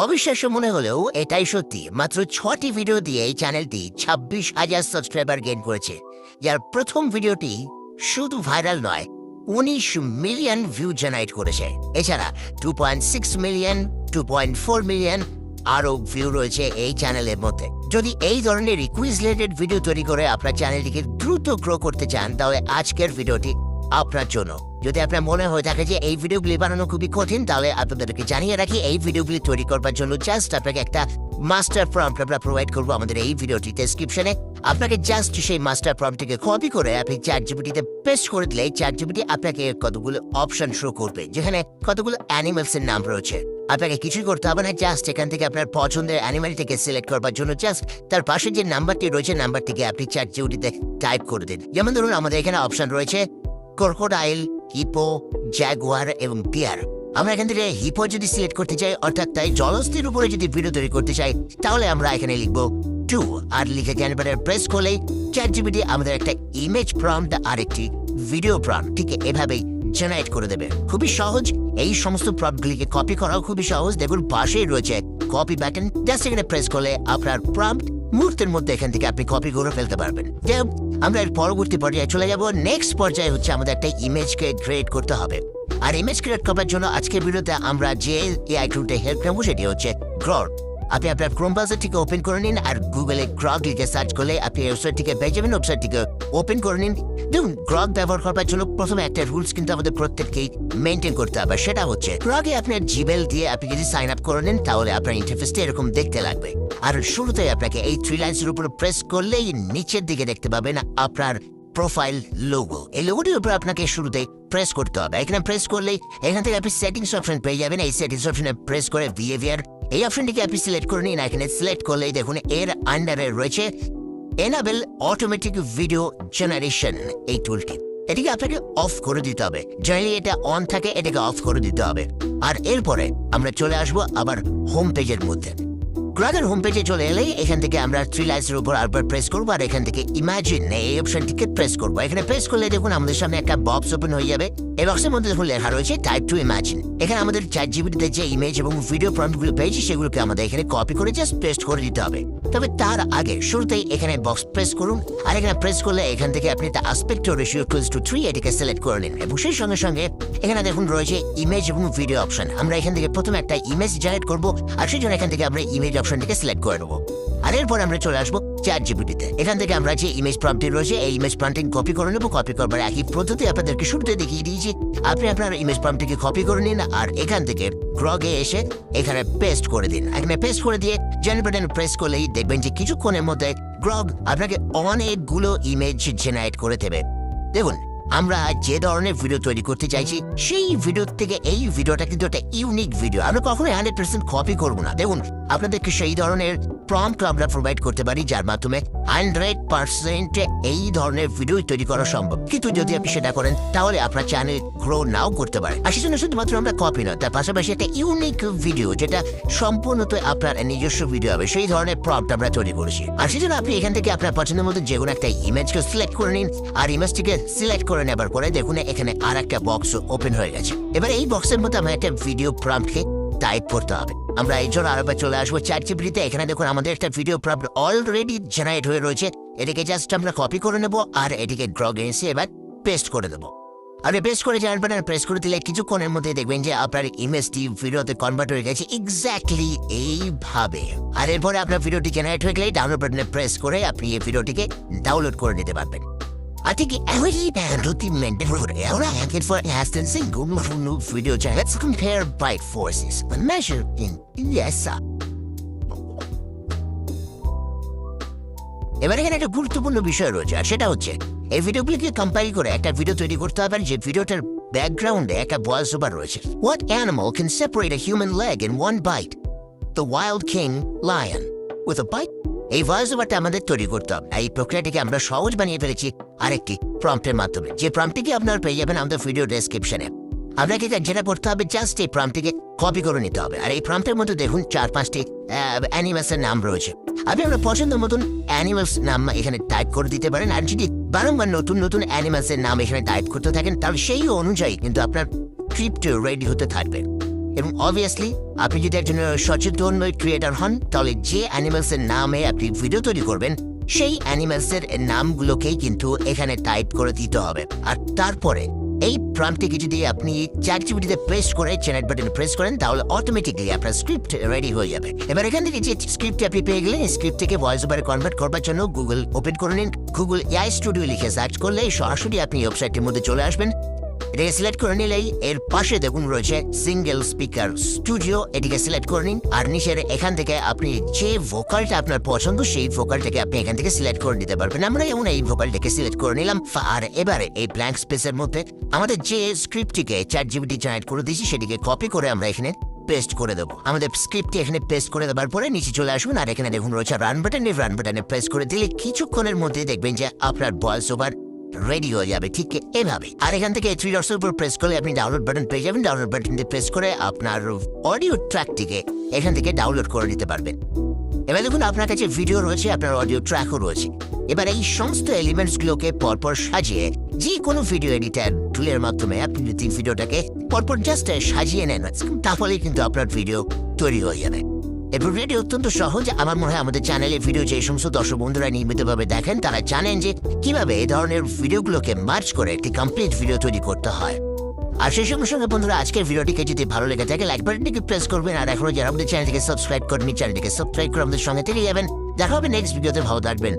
অবিশ্বাস্য মনে হলেও এটাই সত্যি। মাত্র 6টি ভিডিও দিয়ে এই চ্যানেলটি 26,000 সাবস্ক্রাইবার গেইন করেছে, যার প্রথম ভিডিওটি শুধু ভাইরাল নয়, 19 মিলিয়ন ভিউ জেনারেট করেছে। এছাড়া 2.6 মিলিয়ন, 2.4 মিলিয়ন আরও ভিউ রয়েছে এই চ্যানেলের মধ্যে। যদি এই ধরনের কুইজ রিলেটেড ভিডিও তৈরি করে আপনার চ্যানেলটিকে দ্রুত গ্রো করতে চান, তাহলে আজকের ভিডিওটি আপনার জন্য। যদি আপনার মনে হয়ে থাকে যে এই ভিডিওগুলি বানানো খুবই কঠিন, তাহলে আপনাদেরকে জানিয়ে রাখি এই ভিডিওগুলি তৈরি করবার জন্য জাস্ট আপনাকে একটা মাস্টার প্রম্পট আমরা প্রোভাইড করবো আমাদের এই ভিডিওটি ডেসক্রিপশনে। আপনাকে জাস্ট সেই মাস্টার প্রম্পটটিকে কপি করে আপনি চ্যাটজিপিটিতে পেস্ট করে দিলে চ্যাটজিপিটি আপনাকে কতগুলো অপশন শো করবে, যেখানে কতগুলো অ্যানিমেলসের নাম রয়েছে। আপনাকে কিছুই করতে হবে না, জাস্ট এখান থেকে আপনার পছন্দের অ্যানিমেলটিকে সিলেক্ট করবার জন্য জাস্ট তার পাশে যে নাম্বারটি রয়েছে নাম্বারটিকে আপনি চ্যাটজিপিটিতে টাইপ করে দিন। যেমন ধরুন আমাদের এখানে অপশন রয়েছে ক্রোকোডাইল, হিপো, জ্যাগুয়ার এবং বিয়ার। আমরা এখান থেকে হিপো যদি সিলেক্ট করতে চাই, অর্থাৎ তাই জলস্থির উপরে যদি ভিডিও তৈরি করতে চাই, তাহলে আমরা এখানে লিখবো 2 আর লিখে ক্যানভাসে প্রেস করলেই চ্যাটজিপিটি আমাদের একটা ইমেজ প্রম্পট আর একটি ভিডিও প্রম্পট ঠিক এভাবেই জেনারেট করে দেবে। খুবই সহজ, এই সমস্ত প্রম্পটগুলিকে কপি করাও খুবই সহজ। দেখুন পাশেই রয়েছে কপি বাটন, জাস্ট এখানে প্রেস করলে আপনার প্রম্পট মুহূর্তের মধ্যে এখান থেকে আপনি কপি করে ফেলতে পারবেন। আমরা এর পরবর্তী পর্যায়ে চলে যাব। নেক্সট পর্যায়ে হচ্ছে আমাদের একটা ইমেজকে ক্রিয়েট করতে হবে। আর ইমেজ ক্রিয়েট করার জন্য আজকের ভিডিওতে আমরা যে এআই টুলটা হেল্প নেব সেটি হচ্ছে গ্রক। আপনি আপনার ক্রোম ব্রাউজার থেকে ওপেন করে নিন আর গুগলে গ্রক লিখে সার্চ করলে আপনি ওয়েবসাইটটিকে পেয়ে যাবেন। ওয়েবসাইটটিকে ওপেন করে নিন। দেখুন গ্রক ব্যবহার করার জন্য প্রথমে একটা রুলস কিন্তু আমাদের প্রত্যেককেই মেনটেন করতে হবে, সেটা হচ্ছে গ্রকে আপনার জিমেল দিয়ে আপনি যদি সাইন আপ করে নেন, তাহলে আপনার ইন্টারফেসটা এরকম দেখতে লাগবে। আর শুরুতে আপনাকে এই 3 লাইন্সের উপর প্রেস করলেই নিচের দিকে দেখতে পাবেন আপনার প্রোফাইল লোগো। এই লোগোটির উপর আপনাকে শুরুতে প্রেস করতে হবে। এখানে প্রেস করলেই এখান থেকে আপনি সেটিংস অপশন পেয়ে যাবেন। এই সেটিংস অপশনে প্রেস করে বিহেভিয়ার এই অপশনটিকে আপনি সিলেক্ট করে নিন। এখানে সিলেক্ট করলেই দেখুন এর আন্ডারে রয়েছে এনাবেল অটোমেটিক ভিডিও জেনারেশন এই টুলটি। এটিকে আপনাকে অফ করে দিতে হবে। যদি এটা অন থাকে এটাকে অফ করে দিতে হবে। আর এরপরে আমরা চলে আসবো আবার হোম পেজের মধ্যে। গ্রকের হোম পেজে চলে এলেই এখান থেকে আমরা 3 লাইন্সের উপর আবার প্রেস করবো আর এখান থেকে ইমাজিন এই অপশনটিকে প্রেস করবো। এখানে প্রেস করলে দেখুন আমাদের সামনে একটা বক্স ওপেন হয়ে যাবে। এই বক্সের মধ্যে দেখুন লেখা রয়েছে টাইপ টু ইমাজিন। এখানে আমাদের চ্যাটজিপিটিতে যে ইমেজ এবং ভিডিও প্রম্পটগুলো পেয়েছি সেগুলোকে আমাদের এখানে কপি করে জাস্ট পেস্ট করে দিতে হবে। তবে তার আগে শুরুতেই এখানে বক্স প্রেস করুন আর এখানে প্রেস করলে এখান থেকে আপনি the aspect ratio equals to 3 এটিকে সিলেক্ট করে নিন। এবং সেই সঙ্গে সঙ্গে এখানে দেখুন রয়েছে ইমেজ এবং ভিডিও অপশন। আমরা এখান থেকে প্রথমে একটা ইমেজ জেনারেট করবো আর সেই জন্য এখান থেকে আমরা ইমেজ অপশনটিকে সিলেক্ট করে নেবো। আর এরপর আমরা চলে আসবো চ্যাটজিপিটিতে। এখান থেকে আমরা যে ইমেজ প্রম্পটটি রয়েছে এই ইমেজ প্রম্পটিং কপি করে নেবো। কপি করবার একই পদ্ধতি আপনাদেরকে শুরুতে দেখিয়ে দিয়েছি। আপনি আপনার ইমেজ প্রম্পটটিকে কপি করে নিন আর এখান থেকে গ্রকে এসে এখানে পেস্ট করে দিন। এখানে পেস্ট করে দিয়ে জেনারেট বাটন প্রেস করলেই দেখবেন যে কিছুক্ষণের মধ্যে গ্রক আপনাকে অনেকগুলো ইমেজ জেনারেট করে দেবে। দেখুন আমরা যে ধরনের ভিডিও তৈরি করতে চাইছি সেই ভিডিও থেকে এই ভিডিওটা কিন্তু একটা ইউনিক ভিডিও। আমরা কখনোই 100% কপি করবো না। দেখুন আপনাদেরকে সেই ধরনের প্রম্পট আমরা প্রোভাইড করতে পারি যার মাধ্যমে 100% এই ধরনের ভিডিও তৈরি করা সম্ভব। কিন্তু যদি আপনি সেটা করেন তাহলে আপনার চ্যানেল গ্রো নাও করতে পারে। আর সেজন্য শুধুমাত্র আমরা কপি নয়, তার পাশাপাশি একটা ইউনিক ভিডিও যেটা সম্পূর্ণত আপনার নিজস্ব ভিডিও হবে সেই ধরনের প্রম্পট আমরা তৈরি করেছি। আর সেজন্য আপনি এখান থেকে আপনার পছন্দের মতো যে কোনো একটা ইমেজকে সিলেক্ট করে নিন আর ইমেজটিকে সিলেক্ট করে নেবার পরে দেখুন এখানে আর একটা বক্স ওপেন হয়ে গেছে। এবার এই বক্সের মধ্যে আমরা একটা ভিডিও প্রম্পটকে টাইপ করতে হবে। আমরা এই জন্য আরেকবার চলে আসবো চ্যাটজিপিটিতে। এখানে দেখুন আমাদের একটা ভিডিও প্রম্পট অলরেডি জেনারেট হয়ে রয়েছে। এটিকে জাস্ট আমরা কপি করে নেবো আর এটিকে গ্রকে এসে এবার পেস্ট করে দেবো। আর পেস্ট করে জেনারেট বাটন প্রেস করে দিলে কিছুক্ষণের মধ্যে দেখবেন যে আপনার ইমেজটি ভিডিওতে কনভার্ট হয়ে গেছে এক্স্যাক্টলি এইভাবে। আর এরপরে আপনার ভিডিওটি জেনারেট হয়ে গেলে ডাউনলোড বাটনে প্রেস করে আপনি এই ভিডিওটিকে ডাউনলোড করে নিতে পারবেন। I think every band ultimately for instance single new video channel. Let's compare byte forces. The measure in yes. এবার এখানে একটা গুরুত্বপূর্ণ বিষয় রয়েছে আর সেটা হচ্ছে এই ভিডিওগুলিকে কম্পাইল করে একটা ভিডিও তৈরি করতে হবে যে ভিডিওটার ব্যাকগ্রাউন্ডে একটা ভয়েস ওভার রয়েছে। What animal can separate a human leg in one bite? The wild king lion. With a bite এই ভয়েস ওভারটা আমাদের তৈরি করতে হবে। এই প্রক্রিয়াটিকে আমরা সহজ বানিয়ে ফেলেছি আরেকটি প্রম্পটের মাধ্যমে, যে প্রম্পটটিকে আপনারা পেয়ে যাবেন আমাদের ভিডিও ডেসক্রিপশনে। আপনাকে যেটা করতে হবে জাস্ট এই প্রম্পটটিকে কপি করে নিতে হবে। আর এই প্রম্পটের মধ্যে দেখুন 4-5টি অ্যানিমেলসের নাম রয়েছে। আপনি আপনার পছন্দের মতন অ্যানিমেলস নাম এখানে টাইপ করে দিতে পারেন। আর যদি বারংবার নতুন নতুন অ্যানিমেলসের নাম এখানে টাইপ করতে থাকেন তাহলে সেই অনুযায়ী কিন্তু আপনার স্ক্রিপ্ট রেডি হতে থাকবে। এবং অবভিয়াসলি আপনি যদি একজন সচেতন ক্রিয়েটর হন, তাহলে যে অ্যানিমালসের নামে আপনি ভিডিও তৈরি করবেন সেই অ্যানিমালসের নামগুলোকেই কিন্তু এখানে টাইপ করে দিতে হবে। আর তারপরে এই প্রম্পটটিকে যদি আপনি চ্যাটজিপিটিতে প্রেস করে জেনারেট বাটনে প্রেস করেন, তাহলে অটোমেটিক্যালি আপনার স্ক্রিপ্ট রেডি হয়ে যাবে। এবার এখান থেকে যে স্ক্রিপ্ট আপনি পেয়ে গেলেন, স্ক্রিপ্টটিকে ভয়েস ওভারে কনভার্ট করবার জন্য গুগল ওপেন করে নিন। গুগল এআই স্টুডিও লিখে সার্চ করলে সরাসরি আপনি ওয়েবসাইটের মধ্যে চলে আসবেন। এটাকে সিলেক্ট করে নিলেই এর পাশে দেখুন রয়েছে সিঙ্গেল স্পিকার স্টুডিও, এটিকে সিলেক্ট করে নিন। আর নিচের এখান থেকে আপনি যে ভোকালটা আপনার পছন্দ সেই ভোকালটাকে আপনি এখান থেকে সিলেক্ট করে নিতে পারবেন। আমরা যেমন এই ভোকালটাকে সিলেক্ট করে নিলাম। আর এবারে এই ব্ল্যাঙ্ক স্পেসের মধ্যে আমাদের যে স্ক্রিপ্টটিকে চ্যাটজিপিটি জেনারেট করে দিয়েছি সেটিকে কপি করে আমরা এখানে পেস্ট করে দেবো। আমাদের স্ক্রিপ্টটি এখানে পেস্ট করে দেওয়ার পরে নিচে চলে আসুন। আর এখানে দেখুন রয়েছে রান বাটন। এই রান বাটনে প্রেস করে দিলে কিছুক্ষণের মধ্যে দেখবেন যে আপনার ভয়েস ওভার রেডি হয়ে যাবে ঠিক এভাবে। আর এখান থেকে থ্রি ডটসের উপর প্রেস করলে আপনি ডাউনলোড বাটন পেয়ে যাবেন। ডাউনলোড বাটনটি প্রেস করে আপনার অডিও ট্র্যাকটিকে এখান থেকে ডাউনলোড করে নিতে পারবেন। এবার দেখুন আপনার কাছে ভিডিও রয়েছে, আপনার অডিও ট্র্যাকও রয়েছে। এবার এই সমস্ত এলিমেন্টসগুলোকে পরপর সাজিয়ে যে কোনো ভিডিও এডিটার টুলের মাধ্যমে আপনি যদি ভিডিওটাকে পরপর জাস্ট সাজিয়ে নেন, তাহলে কিন্তু আপনার ভিডিও তৈরি হয়ে যাবে। এরপর ভিডিও অত্যন্ত সহজ। আমার মনে হয় আমাদের চ্যানেলে ভিডিও যে সমস্ত দর্শক বন্ধুরা নিয়মিতভাবে দেখেন তারা জানেন যে কিভাবে এই ধরনের ভিডিওগুলোকে মার্চ করে একটি কমপ্লিট ভিডিও তৈরি করতে হয়। আর সেই সঙ্গে সঙ্গে বন্ধুরা, আজকের ভিডিওটিকে যদি ভালো লেগে থাকে লাইক বাটনটিকে প্রেস করবেন। আর এখনো যারা আমাদের চ্যানেলটিকে সাবস্ক্রাইব করেনি, চ্যানেলটিকে সাবস্ক্রাইব করে আমাদের সঙ্গে থেকে যাবেন। দেখা হবে নেক্সট ভিডিওতে। ভালো থাকবেন।